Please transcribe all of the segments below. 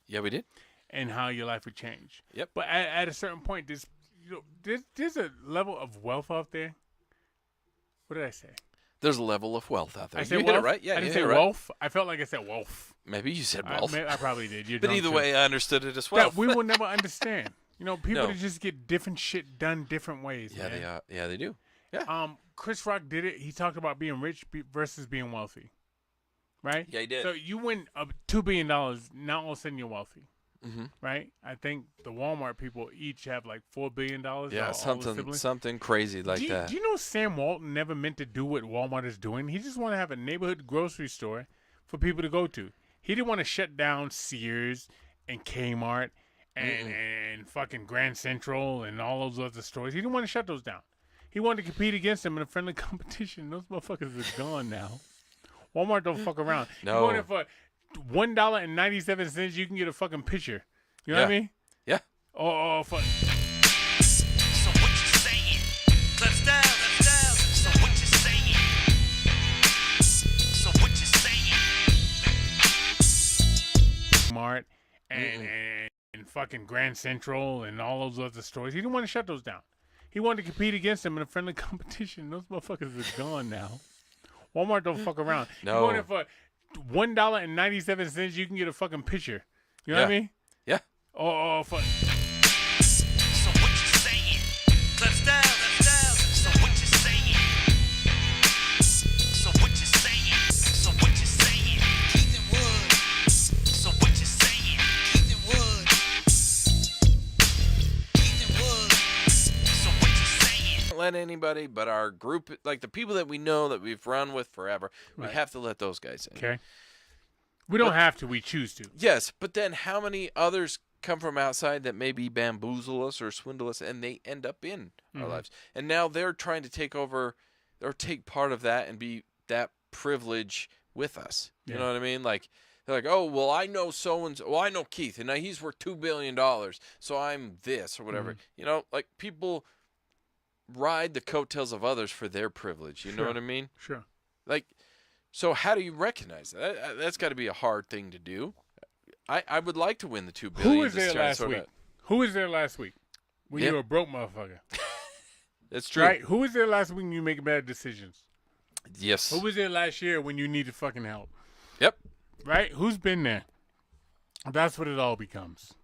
Yeah, we did. And how your life would change. Yep. But at a certain point, there's a level of wealth out there. What did I say? There's a level of wealth out there. I said you wealth? hit it right. Yeah, I didn't you say hit it right. wealth. I felt like I said wealth. Maybe you said wealth. I probably did. You're but drunk either too. way, I understood it as well. That we will never understand. People No. that just get different shit done different ways. Yeah, man. they are. Yeah, they do. Yeah. Chris Rock did it. He talked about being rich versus being wealthy. Right? Yeah, he did. So you win $2 billion, now all of a sudden you're wealthy. Mm-hmm. Right? I think the Walmart people each have like $4 billion. Yeah, something crazy like that. Do you know Sam Walton never meant to do what Walmart is doing? He just wanted to have a neighborhood grocery store for people to go to. He didn't want to shut down Sears and Kmart and fucking Grand Central and all those other stores. He didn't want to shut those down. He wanted to compete against them in a friendly competition. Those motherfuckers are gone now. Walmart don't fuck around. No. You want it for $1.97, you can get a fucking picture. You know what I mean? Yeah. Oh, fuck. So what you saying? Let's down. So what you saying? So what you saying? Mart and fucking Grand Central and all those other stores. He didn't want to shut those down. He wanted to compete against them in a friendly competition. Those motherfuckers are gone now. Walmart don't fuck around. No. You want it for $1.97, you can get a fucking picture. You know what I mean? Yeah. Oh, fuck. So what you saying? Let's down. So what you saying? So what you saying? So what you saying? Keith and Wood. So what you saying? Keith and Wood. Keith and Wood. So what you saying? Don't let anybody but our group, like the people that we know that we've run with forever, Right. we have to let those guys in. Okay. We don't have to. We choose to. Yes, but then how many others come from outside that maybe bamboozle us or swindle us, and they end up in our lives? And now they're trying to take over or take part of that and be that privilege with us. You know what I mean? Like, they're like, oh, well, I know so-and-so. Well, I know Keith, and now he's worth $2 billion, so I'm this or whatever. Like people ride the coattails of others for their privilege. You know what I mean? Sure. Like, so how do you recognize that? That's got to be a hard thing to do. I would like to win the $2 billion. Who was there last week? Who was there last week? When you were a broke motherfucker. That's true. Right? Who was there last week when you make bad decisions? Yes. Who was there last year when you needed fucking help? Yep. Right? Who's been there? That's what it all becomes.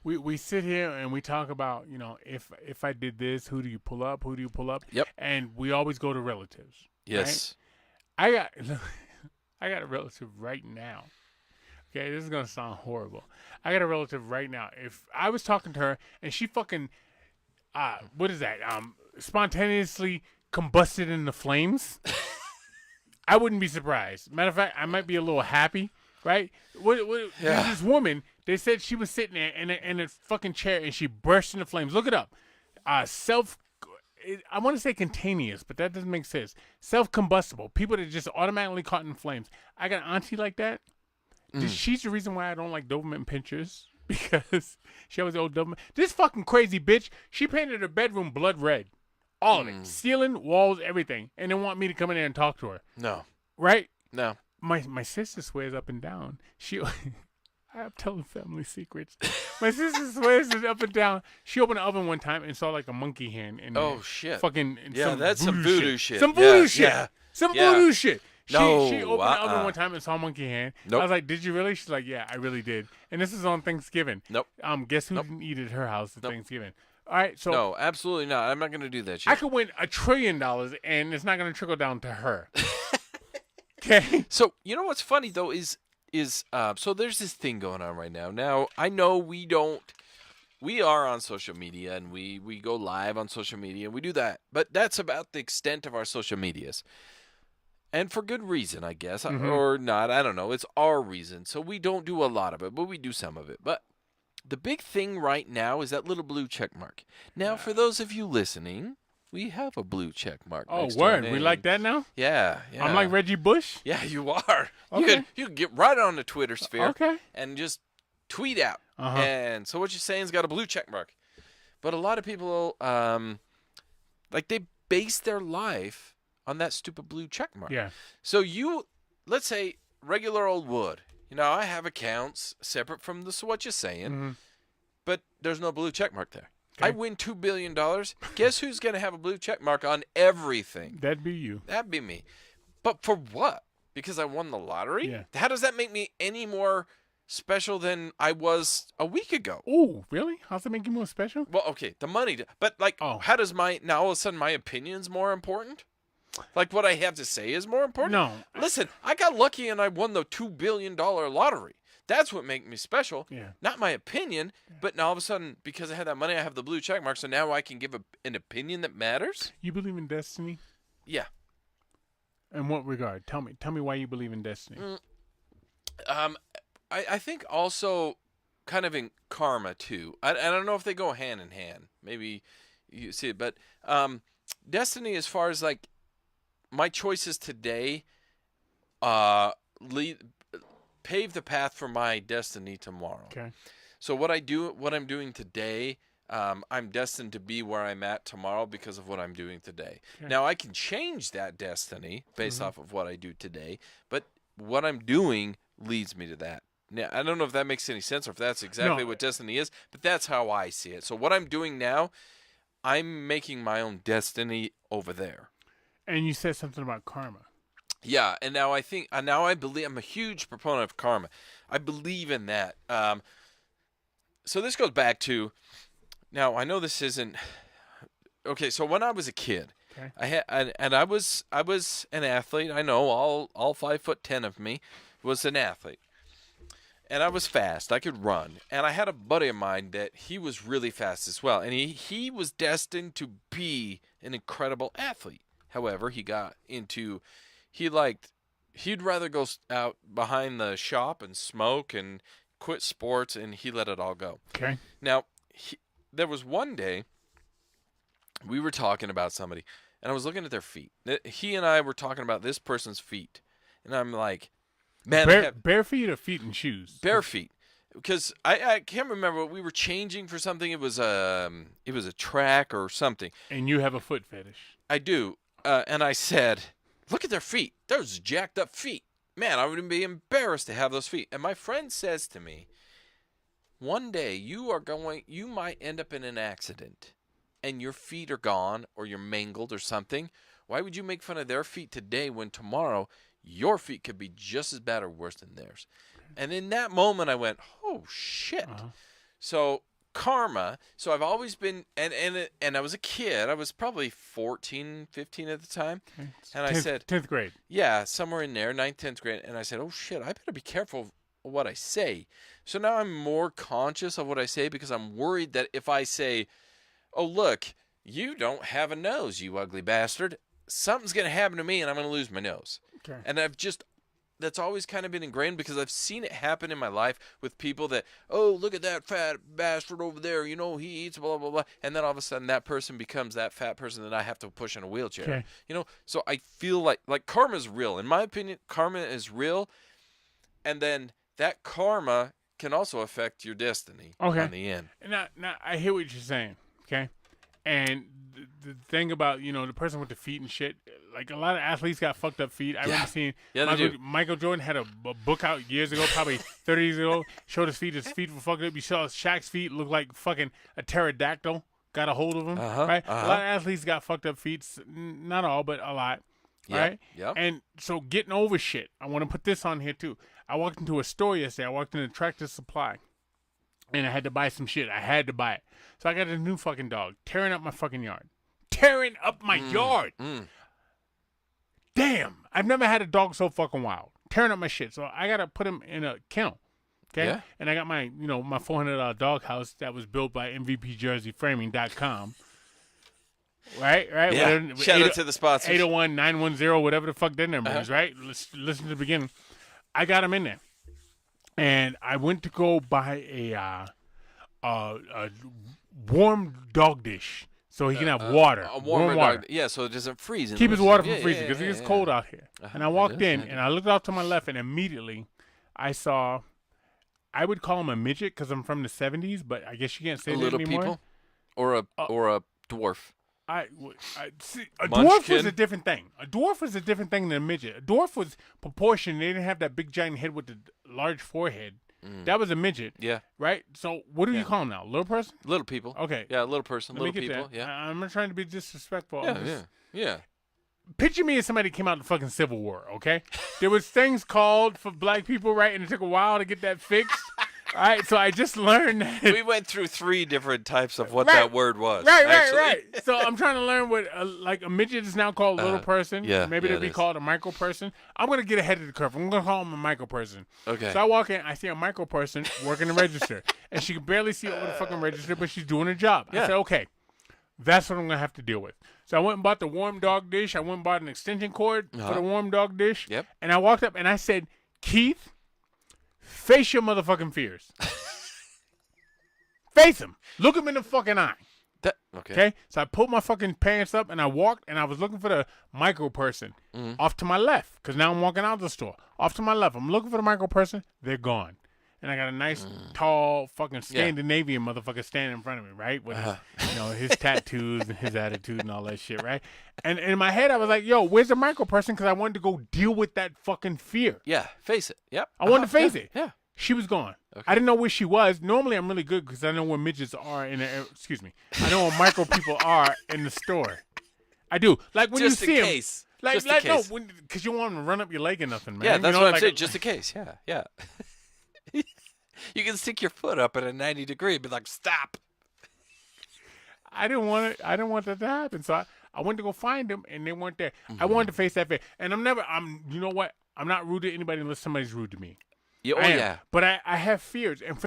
We sit here and we talk about, if I did this, who do you pull up? Who do you pull up? Yep. And we always go to relatives. Yes. Right? I got a relative right now. Okay, this is gonna sound horrible. I got a relative right now. If I was talking to her and she fucking, what is that? Spontaneously combusted in the flames, I wouldn't be surprised. Matter of fact, I might be a little happy. Right? There's this woman. They said she was sitting there in a fucking chair and she burst into flames. Look it up. I want to say contagious, but that doesn't make sense. Self-combustible. People that just automatically caught in flames. I got an auntie like that. She's the reason why I don't like Doberman pinchers, because she always old Doberman. This fucking crazy bitch, she painted her bedroom blood red. All of it. Ceiling, walls, everything. And then want me to come in there and talk to her. No. Right? No. My sister swears up and down. I'm telling family secrets. My sister swears it up and down. She opened the oven one time and saw like a monkey hand in there. Oh shit! Fucking that's some voodoo shit. Some voodoo Yeah, shit. yeah. Some Yeah. voodoo shit. She opened the uh-uh. oven one time and saw a monkey hand. Nope. I was like, "Did you really?" She's like, "Yeah, I really did." And this is on Thanksgiving. Nope. Guess who didn't eat at her house at Thanksgiving? All right, so No, absolutely not. I'm not going to do that shit. I could win $1 trillion and it's not going to trickle down to her. Okay. So you know what's funny though is so there's this thing going on right now. Now I know we are on social media and we go live on social media and we do that, but that's about the extent of our social medias, and for good reason, I guess, or not. I don't know. It's our reason, so we don't do a lot of it, but we do some of it. But the big thing right now is that little blue check mark. Now, for those of you listening, we have a blue check mark. Oh, next to our word. We name. like that now? Yeah. I'm like Reggie Bush? Yeah, you are. Okay. You could get right on the Twitter sphere Okay. and just tweet out. And so what you're saying's got a blue check mark. But a lot of people, they base their life on that stupid blue check mark. Yeah. So let's say regular old Wood, I have accounts separate from the So What You Saying, Mhm. but there's no blue check mark there. Okay. I win $2 billion. Guess who's going to have a blue check mark on everything? That'd be you. That'd be me. But for what? Because I won the lottery? Yeah. How does that make me any more special than I was a week ago? Ooh, really? How's that make you more special? Well, okay, the money. But, like, Oh. how does now all of a sudden my opinion's more important? Like, what I have to say is more important? No. Listen, I got lucky and I won the $2 billion lottery. That's what makes me special. Yeah. Not my opinion, but now all of a sudden, because I had that money, I have the blue check mark, so now I can give an opinion that matters? You believe in destiny? Yeah. In what regard? Tell me why you believe in destiny. I think also kind of in karma, too. I don't know if they go hand in hand. Maybe you see it, but destiny as far as, like, my choices today pave the path for my destiny tomorrow. Okay. So what I'm doing today, I'm destined to be where I'm at tomorrow because of what I'm doing today. Okay. Now I can change that destiny based off of what I do today, but what I'm doing leads me to that. Now I don't know if that makes any sense or if that's exactly No. what destiny is, but that's how I see it. So what I'm doing now, I'm making my own destiny over there. And you said something about karma. Yeah, and now I believe I'm a huge proponent of karma. I believe in that. So this goes back to, now I know this isn't okay. So when I was a kid, Okay. I was an athlete. I know all 5'10" of me was an athlete, and I was fast. I could run, and I had a buddy of mine that he was really fast as well, and he was destined to be an incredible athlete. However, he'd rather go out behind the shop and smoke and quit sports, and he let it all go. Okay. Now, there was one day we were talking about somebody, and I was looking at their feet. He and I were talking about this person's feet, and I'm like, man, they have Bare feet or feet and shoes? bare feet. Because I can't remember, we were changing for something. It was a track or something. And you have a foot fetish. I do. And I said, look at their feet. Those jacked up feet. Man, I would be embarrassed to have those feet. And my friend says to me, one day you might end up in an accident and your feet are gone or you're mangled or something. Why would you make fun of their feet today when tomorrow your feet could be just as bad or worse than theirs? And in that moment I went, oh shit. So karma. So I've always been, and I was a kid. I was probably 14, 15 at the time. Okay. And I said, 10th grade. yeah, somewhere in there, 9th, 10th grade. And I said, oh shit, I better be careful of what I say. So now I'm more conscious of what I say because I'm worried that if I say, oh look, you don't have a nose, you ugly bastard, something's going to happen to me and I'm going to lose my nose. Okay. And that's always kind of been ingrained because I've seen it happen in my life with people that, oh, look at that fat bastard over there. You know, he eats blah, blah, blah. And then all of a sudden that person becomes that fat person that I have to push in a wheelchair. Okay. You know, so I feel like karma is real. In my opinion, karma is real. And then that karma can also affect your destiny on the end. Now I hear what you're saying, okay? And the thing about, the person with the feet and shit, like a lot of athletes got fucked up feet. I remember seeing Michael Jordan had a book out years ago, probably 30 years ago, showed his feet were fucked up. You saw Shaq's feet look like fucking a pterodactyl got a hold of him, right? A lot of athletes got fucked up feet, not all, but a lot, right? Yeah. And so getting over shit, I want to put this on here too. I walked into a store yesterday. I walked into Tractor Supply. And I had to buy some shit. I had to buy it. So I got a new fucking dog tearing up my fucking yard. Tearing up my yard. Damn. I've never had a dog so fucking wild. Tearing up my shit. So I got to put him in a kennel. Okay? Yeah. And I got my, my $400 dog house that was built by MVPJerseyFraming.com. Right? Yeah. Shout out to the sponsors. 801-910, whatever the fuck that number is, right? Listen to the beginning. I got him in there. And I went to go buy a warm dog dish so he can have water. Warm water. dog. Yeah, so it doesn't freeze. Keep his water from freezing because it gets cold out here. And I walked in and I looked out to my left and immediately I saw, I would call him a midget because I'm from the 70s, but I guess you can't say a that little anymore. people, or a dwarf. See, a dwarf was Munchkin. a different thing. A dwarf was a different thing than a midget. A dwarf was proportioned. They didn't have that big giant head with the large forehead. That was a midget. Yeah. Right? So what do you Yeah. call them now? Little person? Little people. Okay. Yeah, little person, Let me little get people. that. Yeah. I'm not trying to be disrespectful. Yeah, yeah. Picture me as somebody who came out of the fucking Civil War, okay? There was things called for black people, right? And it took a while to get that fixed. All right, so I just learned that. We went through 3 different types of what Right. that word was. Right, actually. right. So I'm trying to learn what, like, a midget is now called a little person. yeah, Maybe yeah, they'd be it is. called a micro person. I'm going to get ahead of the curve. I'm going to call him a micro person. Okay. So I walk in, I see a micro person working the register. And she can barely see over the fucking register, but she's doing her job. I Yeah. said, okay, that's what I'm going to have to deal with. So I went and bought the warm dog dish. I went and bought an extension cord for the warm dog dish. Yep. And I walked up and I said, Keith, face your motherfucking fears. Face him. Look him in the fucking eye. Okay. Okay? So I pulled my fucking pants up and I walked and I was looking for the micro person off to my left because now I'm walking out of the store. Off to my left. I'm looking for the micro person. They're gone. And I got a nice, tall, fucking Scandinavian motherfucker standing in front of me, right? With his, his tattoos and his attitude and all that shit, right? And in my head, I was like, yo, where's the micro person? Because I wanted to go deal with that fucking fear. Yeah, face it. Yep. I wanted to face it. Yeah. She was gone. Okay. I didn't know where she was. Normally, I'm really good because I know where midgets are in the. Excuse me. I know where micro people are in the store. I do. Like when Just you see in them. case. Like, Just in like case. no, because you want them to run up your leg or nothing, man. Yeah, that's what I'm like, saying. Just in case. Yeah, yeah. You can stick your foot up at a 90 degree and be like, stop. I didn't want it. I didn't want that to happen. So I went to go find them, and they weren't there. I wanted to face that fear, and you know what? I'm not rude to anybody unless somebody's rude to me. Yeah, oh, I am. yeah. But I have fears, and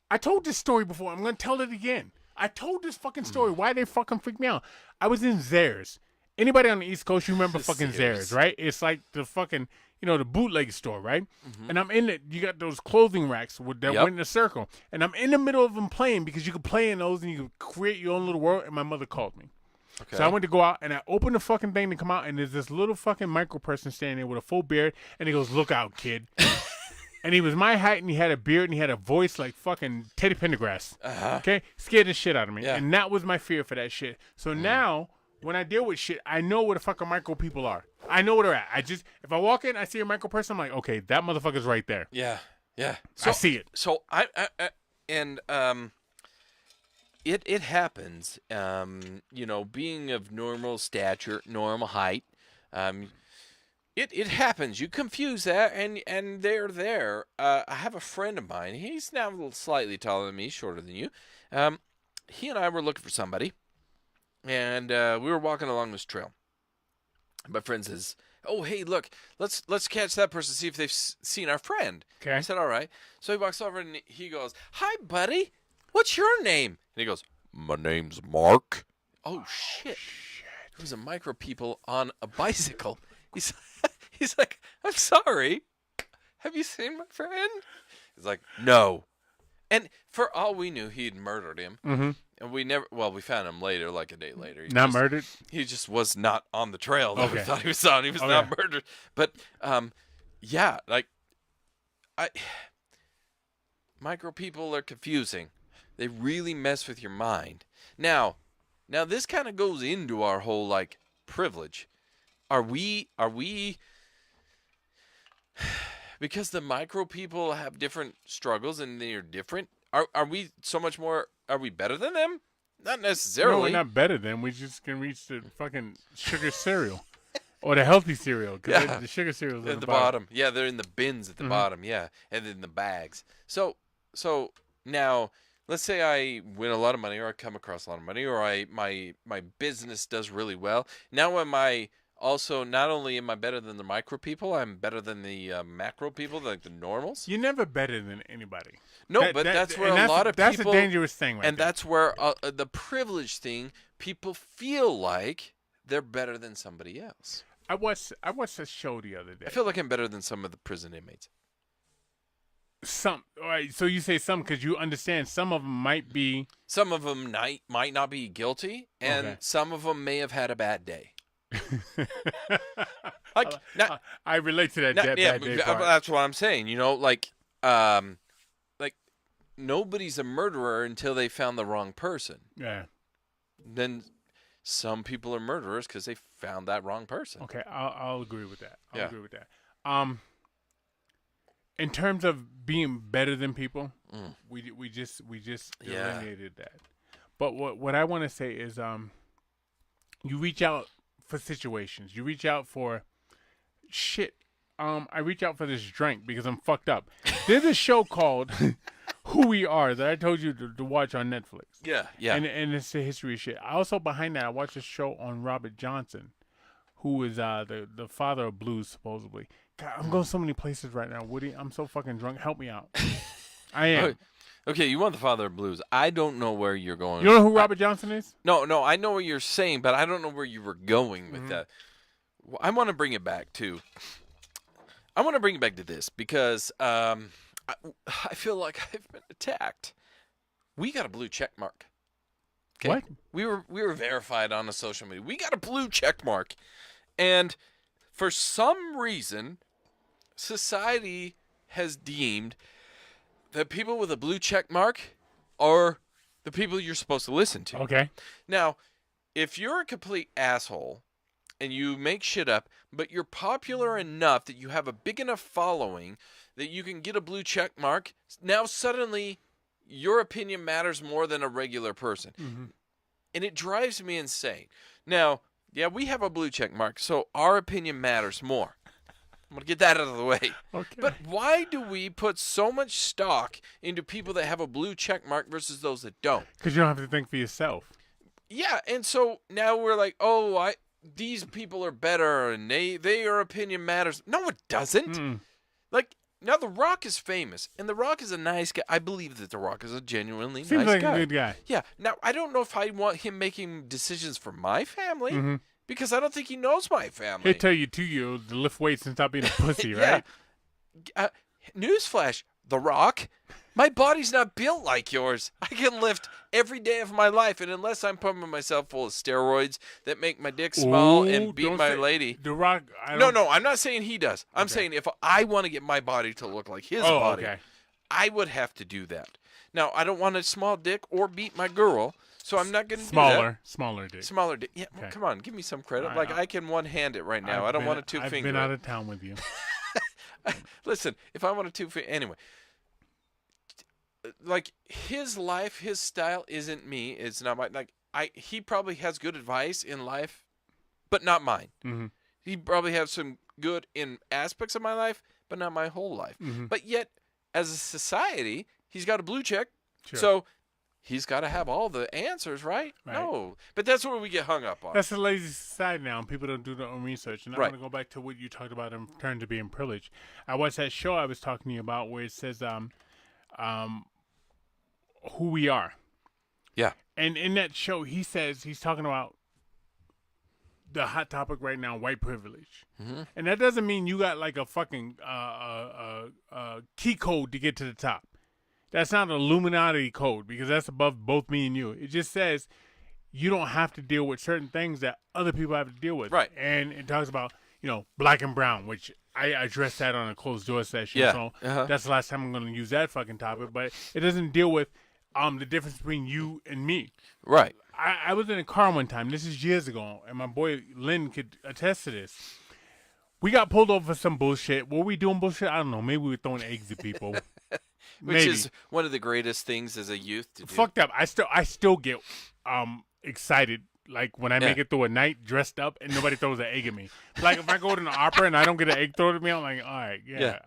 I told this story before. I'm gonna tell it again. I told this fucking story. Why they fucking freak me out? I was in Zares. Anybody on the East Coast, you remember fucking Zares. Zares, right? It's like the fucking, the bootleg store, right? And I'm in it. You got those clothing racks that Yep. went in a circle, and I'm in the middle of them playing because you could play in those and you could create your own little world. And my mother called me. Okay. So I went to go out and I opened the fucking thing to come out, and there's this little fucking micro person standing there with a full beard, and he goes, "Look out, kid." And he was my height, and he had a beard, and he had a voice like fucking Teddy Pendergrass. Okay? Scared the shit out of me. Yeah. And that was my fear for that shit. So now, when I deal with shit, I know where the fucking micro people are. I know where they're at. If I walk in, I see a micro person, I'm like, okay, that motherfucker's right there. Yeah, yeah. I see it. So it happens. Being of normal stature, normal height, it happens. You confuse that, and they're there. I have a friend of mine. He's now a little slightly taller than me, shorter than you. He and I were looking for somebody, and we were walking along this trail. My friend says, "Oh, hey, look, let's catch that person, see if they've seen our friend." Okay. I said, "All right." So he walks over and he goes, "Hi, buddy. What's your name?" And he goes, "My name's Mark." Oh shit! It was a micro people on a bicycle. He's like, "I'm sorry. Have you seen my friend?" He's like, "No." And for all we knew, he'd murdered him. Mm-hmm. And we found him later, like a day later. Not murdered? He just was not on the trail that we Okay. thought he was on. He was not murdered. But, yeah, like, micro people are confusing. They really mess with your mind. Now this kind of goes into our whole, like, privilege. Are we because the micro people have different struggles and they're different, are we so much more, are we better than them? Not No, necessarily. we're not better than. We just can reach the fucking sugar cereal. Or the healthy cereal. Because Yeah. the sugar cereal is At the bottom. Yeah, they're in the bins at the Mhm. bottom, yeah. And in the bags. So now let's say I win a lot of money, or I come across a lot of money, or my business does really well. Now am I also, not only am I better than the micro people, I'm better than the macro people, like the normals? You're never better than anybody. No, but that's where a lot of that's people, a dangerous thing, right? and there. that's where the privilege thing, people feel like they're better than somebody else. I watched a show the other day. I feel like I'm better than some of the prison inmates. All right, so you say some because you understand some of them might be. Some of them might not be guilty, and Okay. some of them may have had a bad day. Like, not, I relate to that not- bad yeah, day part. that's what I'm saying. Like nobody's a murderer until they found the wrong person. Yeah. Then some people are murderers because they found that wrong person. Okay, I'll agree with that. I'll Yeah. agree with that. In terms of being better than people, we just Yeah. eliminated that. But what I want to say is, you reach out for situations. You reach out for shit. I reach out for this drink because I'm fucked up. There's a show called Who We Are that I told you to watch on Netflix. Yeah, yeah. And it's the history of shit. I also, behind that, I watched a show on Robert Johnson, who is the father of blues, supposedly. God, I'm going so many places right now, Woody. I'm so fucking drunk. Help me out. I am. Okay, you want the father of blues. I don't know where you're going. You know who Robert Johnson is? No, I know what you're saying, but I don't know where you were going with that. Well, I want to bring it back to. I want to bring it back to this because I feel like I've been attacked. We got a blue check mark. Okay? What? We were verified on the social media. We got a blue check mark, and for some reason, society has deemed that people with a blue check mark are the people you're supposed to listen to. Okay. Now, if you're a complete asshole and you make shit up, but you're popular enough that you have a big enough following that you can get a blue check mark, now suddenly your opinion matters more than a regular person. And it drives me insane. Now, yeah, we have a blue check mark, so our opinion matters more. I'm going to get that out of the way. Okay. But why do we put so much stock into people that have a blue check mark versus those that don't? Because you don't have to think for yourself. Yeah, and so now we're like, oh, these people are better and their opinion matters. No, it doesn't. Like, now The Rock is famous, and The Rock is a nice guy. I believe that The Rock is a genuinely Seems nice like guy. a good guy. Yeah. Now, I don't know if I want him making decisions for my family because I don't think he knows my family. He'll tell you 2-year-olds to lift weights and stop being a pussy, right? Newsflash, The Rock, my body's not built like yours. I can lift every day of my life, and unless I'm pumping myself full of steroids that make my dick small and beat my lady. The Rock. No, I'm not saying he does. I'm saying if I want to get my body to look like his body, I would have to do that. Now, I don't want a small dick or beat my girl, so I'm not going to do that. Smaller dick. Smaller dick. Yeah, well, come on, give me some credit. Like, I can one-hand it right now. I don't want a two-finger. I've been out of town with you. Listen, if I want a two-finger... Anyway. Like, his life, his style isn't me. It's not my... Like, he probably has good advice in life, but not mine. He probably has some good in aspects of my life, but not my whole life. But yet, as a society, he's got a blue check, so he's got to have all the answers, right? No, but that's where we get hung up on. That's the lazy society now, and people don't do their own research. And I want to go back to what you talked about in terms of being privileged. I watched that show I was talking to you about where it says who we are. Yeah. And in that show, he's talking about the hot topic right now, white privilege. And that doesn't mean you got like a fucking key code to get to the top. That's not an Illuminati code because that's above both me and you. It just says you don't have to deal with certain things that other people have to deal with. Right. And it talks about, black and brown, which I addressed that on a closed door session. Yeah. So that's the last time I'm going to use that fucking topic. But it doesn't deal with the difference between you and me. Right. I was in a car one time. This is years ago. And my boy Lynn could attest to this. We got pulled over for some bullshit. Were we doing bullshit? I don't know. Maybe we were throwing eggs at people. Which is one of the greatest things as a youth to do. Fucked up. I still get excited like when I make it through a night dressed up and nobody throws an egg at me. Like if I go to an opera and I don't get an egg thrown at me, I'm like, all right, yeah.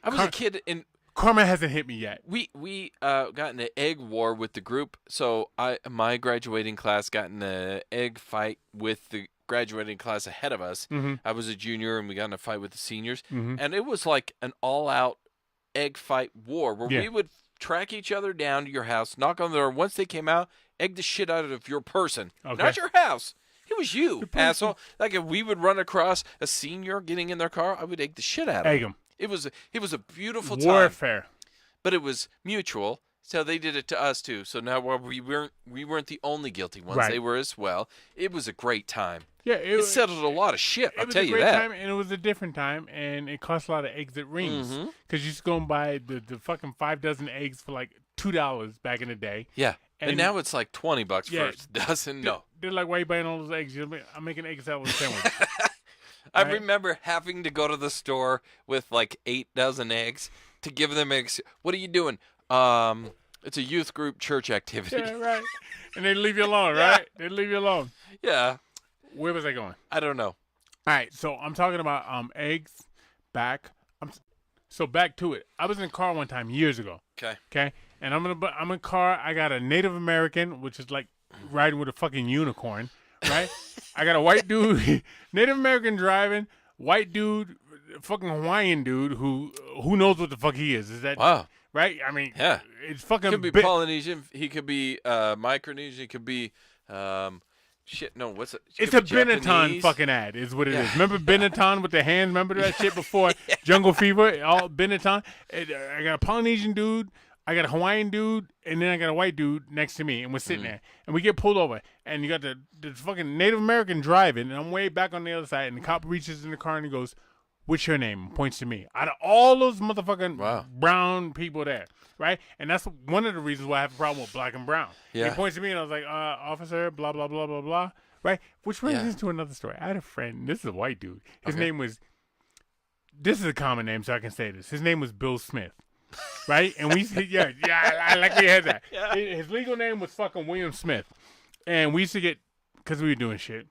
I was a kid and karma hasn't hit me yet. We got in an egg war with the group. So my graduating class got in an egg fight with the graduating class ahead of us. I was a junior and we got in a fight with the seniors, and it was like an all-out egg fight war where we would track each other down to your house, knock on the door. Once they came out, egg the shit out of your person, not your house. It was you, asshole. Like if we would run across a senior getting in their car, I would egg the shit out of Egg them. It was a beautiful time. Warfare. But it was mutual. So they did it to us too. So now we weren't the only guilty ones. Right. They were as well. It was a great time. Yeah, it settled a lot of shit. I'll tell you that. It was a great that. time, and it was a different time, and it cost a lot of eggs at Reams because you used to go and buy the fucking 5 dozen eggs for like $2 back in the day. Yeah, and now it's like $20 for a dozen. No, they're like, why you buying all those eggs? I'm making egg salad sandwich. I Right. remember having to go to the store with like 8 dozen eggs to give them eggs. What are you doing? It's a youth group church activity. Yeah, right. And they leave you alone, Yeah. right? They leave you alone. Yeah, Where was I going? I don't know. All right, so I'm talking about eggs. So back to it. I was in a car one time years ago. Okay. And I'm in a car. I got a Native American, which is like riding with a fucking unicorn, right? I got a white dude, Native American driving, white dude, fucking Hawaiian dude who knows what the fuck he is? Is that Wow. right? I mean, Yeah. it's fucking. He could be bit- Polynesian. He could be Micronesian. He could be shit. No, what's it? He It's a could be Benetton Japanese. fucking ad, is what it Yeah. is. Remember Benetton with the hands? Remember that shit before Jungle Fever? All Benetton. I got a Polynesian dude, I got a Hawaiian dude, and then I got a white dude next to me, and we're sitting there, and we get pulled over, and you got the fucking Native American driving, and I'm way back on the other side, and the cop reaches in the car and he goes, "What's your name?" and points to me. Out of all those motherfucking Wow. brown people there, right? And that's one of the reasons why I have a problem with black and brown. Yeah. He points to me, and I was like, "Officer, blah blah blah blah blah." Right, which brings Yeah. us to another story. I had a friend. This is a white dude. His Okay. name was. This is a common name, so I can say this. His name was Bill Smith. Right, and we yeah, I like we had that. Yeah. His legal name was fucking William Smith, and we used to get because we were doing shit.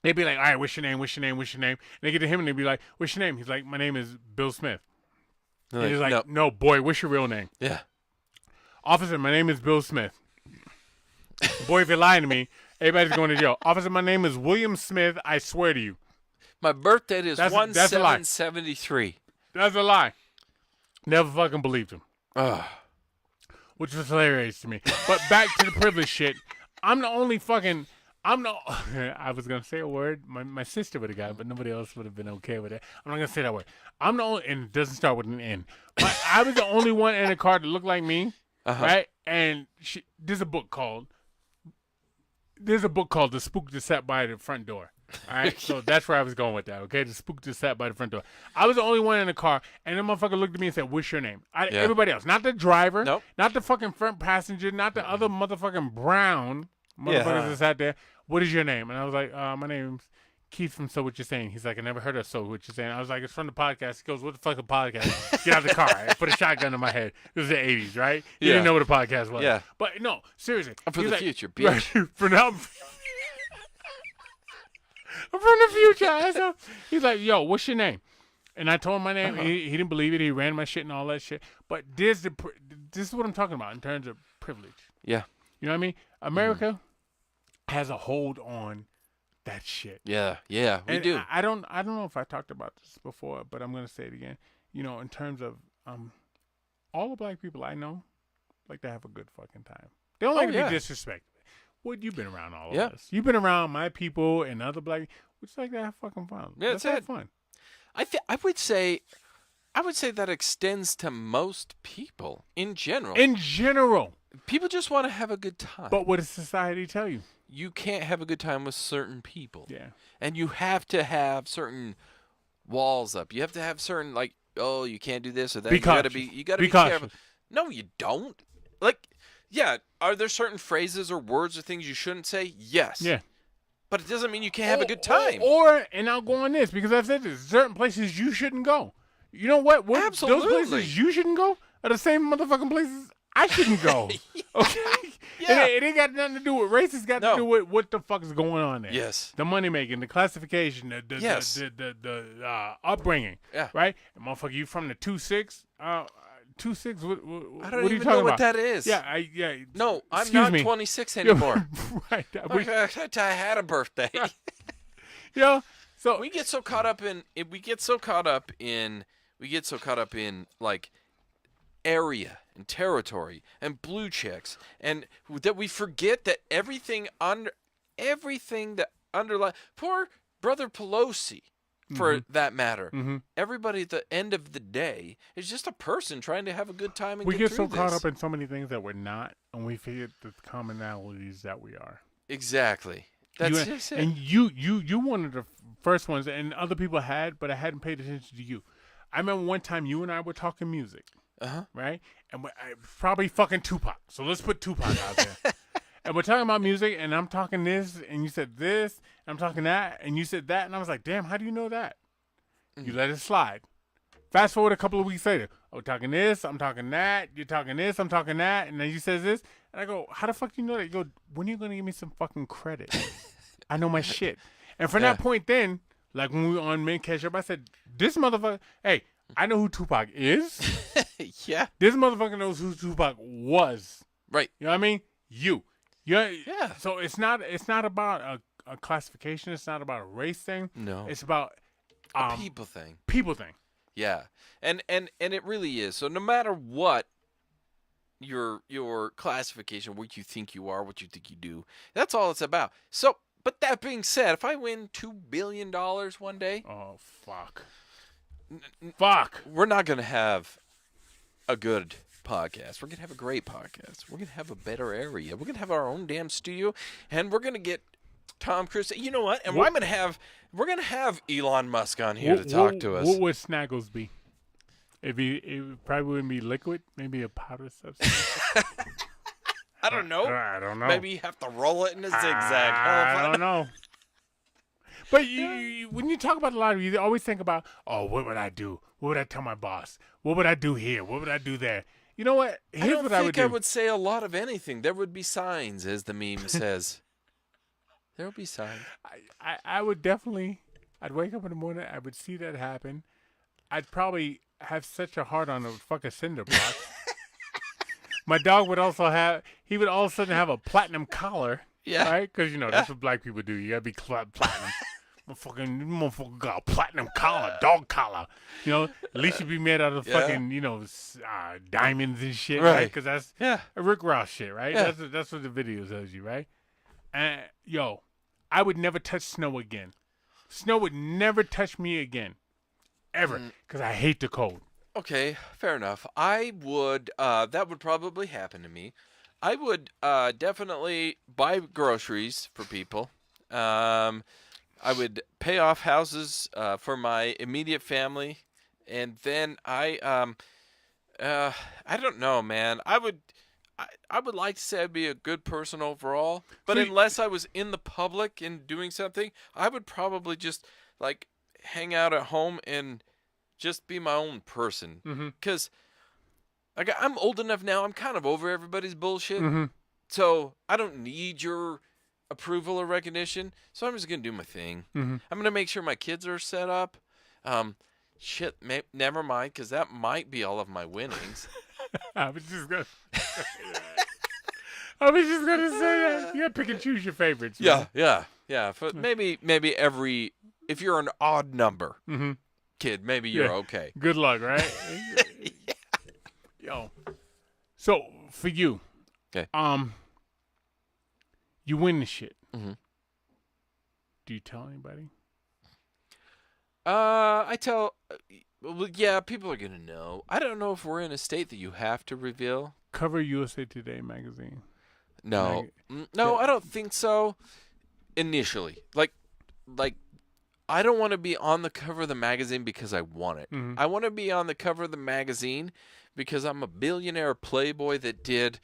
They'd be like, "All right, what's your name? What's your name? What's your name?" And they get to him and they'd be like, "What's your name?" He's like, "My name is Bill Smith." They're And he's like, "Nope." "No, boy, what's your real name?" Yeah. "Officer, my name is Bill Smith." Boy, if you're lying to me, everybody's going to jail. "Officer, my name is William Smith. I swear to you." My birth date is That's a lie. 1773. That's a lie. Never fucking believed him, Ugh. which was hilarious to me. But back to the privilege shit. I'm the only fucking. I was gonna say a word. My sister would have got it, but nobody else would have been okay with it. I'm not gonna say that word. I'm the only, and it doesn't start with an N. I was the only one in the car that looked like me, right? And there's a book called "The Spook That Sat by the Front Door." All right, so that's where I was going with that. Okay, the spook just sat by the front door. I was the only one in the car, and the motherfucker looked at me and said, "What's your name?" Yeah. Everybody else, not the driver, Nope. not the fucking front passenger, not the other motherfucking brown motherfuckers that sat there. "What is your name?" And I was like, "My name's Keith from SoWhutChuSayin." He's like, "I never heard of SoWhutChuSayin." I was like, "It's from the podcast." He goes, "What the fuck a podcast?" Get out of the car. I put a shotgun in my head. This is the 80s, right? You Yeah. didn't know what a podcast was. Yeah. But no, seriously. I'm from He's the like- future, bitch. Right, for now. I'm from the future, asshole. He's like, "Yo, what's your name?" And I told him my name. He didn't believe it. He ran my shit and all that shit. But this is what I'm talking about in terms of privilege. Yeah. You know what I mean? America has a hold on that shit. Yeah. Yeah. We And do. I don't know if I talked about this before, but I'm gonna say it again. You know, in terms of all the black people I know like to have a good fucking time. They don't like to yeah. be disrespected. Well, you've been around all Yeah. of us. You've been around my people and other black. We just like to have fucking fun. Yeah, Let's that's have it. fun. I would say that extends to most people in general. In general, People just want to have a good time. but what does society tell you? You can't have a good time with certain people. Yeah. And you have to have certain walls up. You have to have certain like, oh, you can't do this or that. Be you gotta cautious. be Be careful. cautious. No, you don't. Like, yeah, are there certain phrases or words or things you shouldn't say? Yes. Yeah. But it doesn't mean you can't have a good time. And I'll go on this because I've said this: certain places you shouldn't go. You know what? Those Absolutely. places you shouldn't go are the same motherfucking places I shouldn't go. Okay. Yeah. It ain't got nothing to do with race. It's got No. to do with what the fuck is going on there. Yes. The money making, the classification, Yes. the upbringing. Yeah. Right. And motherfucker, you from the 2-6? 2-6. What I don't what are you even talking know about? what that is. Yeah. No, I'm Excuse not me. 26 anymore. Right. I had a birthday. You know, so we get so caught up in like area and territory and blue checks, and that we forget that everything that underlies poor brother Pelosi, for that matter. Everybody at the end of the day is just a person trying to have a good time and we get so through caught this. up in so many things that we're not, and we forget the commonalities that we are. Exactly. That's You- just it. and you one of the first ones, and other people had, but I hadn't paid attention to you. I remember one time you and I were talking music, Uh-huh. right? And probably fucking Tupac. So let's put Tupac out there. and we're talking about music, and I'm talking this, and you said this, and I'm talking that, and you said that, and I was like, damn, how do you know that? You let it slide. Fast forward a couple of weeks later. Oh, we're talking this, I'm talking that, you're talking this, I'm talking that, and then you says this, and I go, how the fuck do you know that? You go, when are you gonna give me some fucking credit? I know my shit. And from that point then, like when we were on Men Catch Up, I said, this motherfucker, hey, I know who Tupac is. Yeah. This motherfucker knows who Tupac was. Right. You know what I mean? Yeah. Yeah. So it's not about a classification. It's not about a race thing. No. It's about A people thing. People thing. Yeah. And it really is. So no matter what your classification, what you think you are, what you think you do, that's all it's about. So, but that being said, if I win $2 billion one day, Oh fuck. Fuck. we're not going to have a good podcast. We're going to have a great podcast. We're going to have a better area. We're going to have our own damn studio, and we're going to get Tom Cruise. You know what? And we're going to have Elon Musk on here to talk to us. What would Snaggles be? It probably wouldn't be liquid. Maybe a powder substance. I don't know. I don't know. Maybe you have to roll it in a zigzag. I don't know. But you, when you talk about the lottery, you always think about, oh, what would I do? What would I tell my boss? What would I do here? What would I do there? You know what? Here's what I would do. I would say a lot of anything. There would be signs, as the meme says. There would be signs. I would definitely, I'd wake up in the morning, I would see that happen. I'd probably have such a heart on a fucking cinder block. My dog would also he would all of a sudden have a platinum collar. Yeah. Right? Because, that's what black people do. You got to be platinum. Motherfucker got a platinum collar, dog collar. At least you be made out of fucking, diamonds and shit, right? Because that's Rick Ross shit, right? Yeah. That's what the video tells you, right? And, I would never touch snow again. Snow would never touch me again. Ever. Because I hate the cold. Okay, fair enough. I would, that would probably happen to me. I would definitely buy groceries for people. I would pay off houses for my immediate family, and then I don't know, man. I would like to say I'd be a good person overall, but unless I was in the public and doing something, I would probably just like hang out at home and just be my own person. Because I'm old enough now. I'm kind of over everybody's bullshit. So I don't need your approval or recognition. So I'm just going to do my thing. I'm going to make sure my kids are set up. Never mind, because that might be all of my winnings. I was just going to say that. You got to pick and choose your favorites. Man. Yeah. Maybe if you're an odd number kid, maybe you're okay. Good luck, right? Yo. So for you, okay. You win the shit. Do you tell anybody? I tell. Well, yeah, people are gonna know. I don't know if we're in a state that you have to reveal. Cover USA Today magazine. No, I don't think so. Initially, like, I don't want to be on the cover of the magazine because I want it. I want to be on the cover of the magazine because I'm a billionaire playboy that did,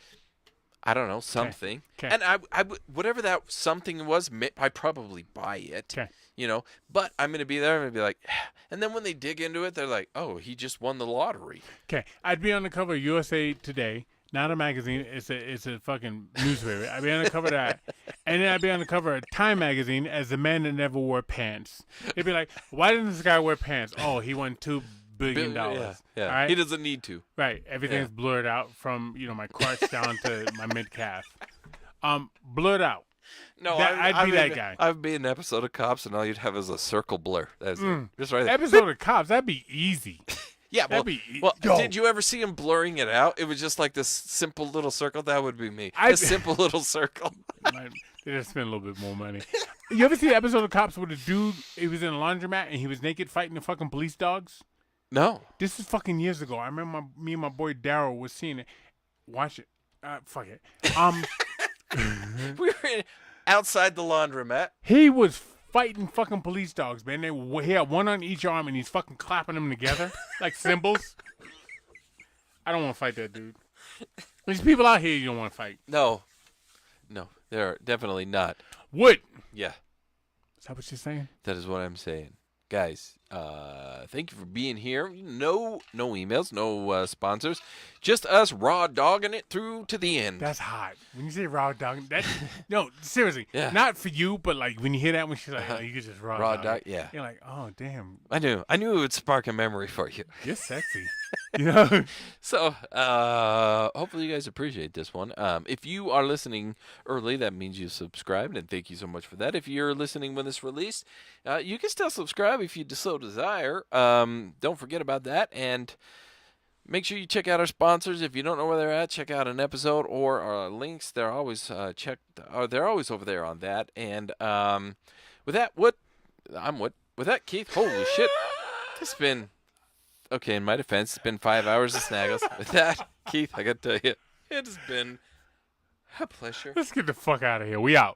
I don't know, something. Okay. And I whatever that something was, I'd probably buy it. Okay. But I'm going to be there and be like, and then when they dig into it, they're like, oh, he just won the lottery. Okay. I'd be on the cover of USA Today, not a magazine. It's a fucking newspaper. I'd be on the cover of that. And then I'd be on the cover of Time magazine as the man that never wore pants. It'd be like, why didn't this guy wear pants? Oh, he won $2 billion. Yeah. All right? He doesn't need to. Right. Everything's blurred out from, my crotch down to my mid-calf. Blurred out. No, I'd be that guy. I'd be an episode of Cops, and all you'd have is a circle blur. That's it. Just right there. Episode of Cops, that'd be easy. Yeah, well, Yo. did you ever see him blurring it out? It was just like this simple little circle. That would be me. A simple little circle. They just spend a little bit more money. You ever see the episode of Cops where the dude, he was in a laundromat and he was naked fighting the fucking police dogs? No. This is fucking years ago. I remember me and my boy Daryl was seeing it. Watch it. Fuck it. We were outside the laundromat. He was fighting fucking police dogs, man. He had one on each arm and he's fucking clapping them together like cymbals. I don't want to fight that dude. There's people out here you don't want to fight. No. No, they're definitely not. What? Yeah, Is that what you're saying? that is what I'm saying. Guys, thank you for being here. No emails, no sponsors. Just us raw dogging it through to the end. That's hot. When you say raw dog, that no, seriously, Yeah. not for you, but like when you hear that, when she's like, oh, you could just raw dog. dog, it. yeah. You're like, oh damn, I knew it would spark a memory for you. you're sexy. You know? So, hopefully you guys appreciate this one. If you are listening early, that means you subscribed, and thank you so much for that. If you're listening when it's released, you can still subscribe if you so desire. Don't forget about that, and make sure you check out our sponsors. If you don't know where they're at, check out an episode or our links. They're always they're always over there on that. And with that, with that, Keith. Holy shit, it's been. Okay, in my defense, it's been 5 hours of Snaggles. With that, Keith, I got to tell you, it's been a pleasure. Let's get the fuck out of here. We out.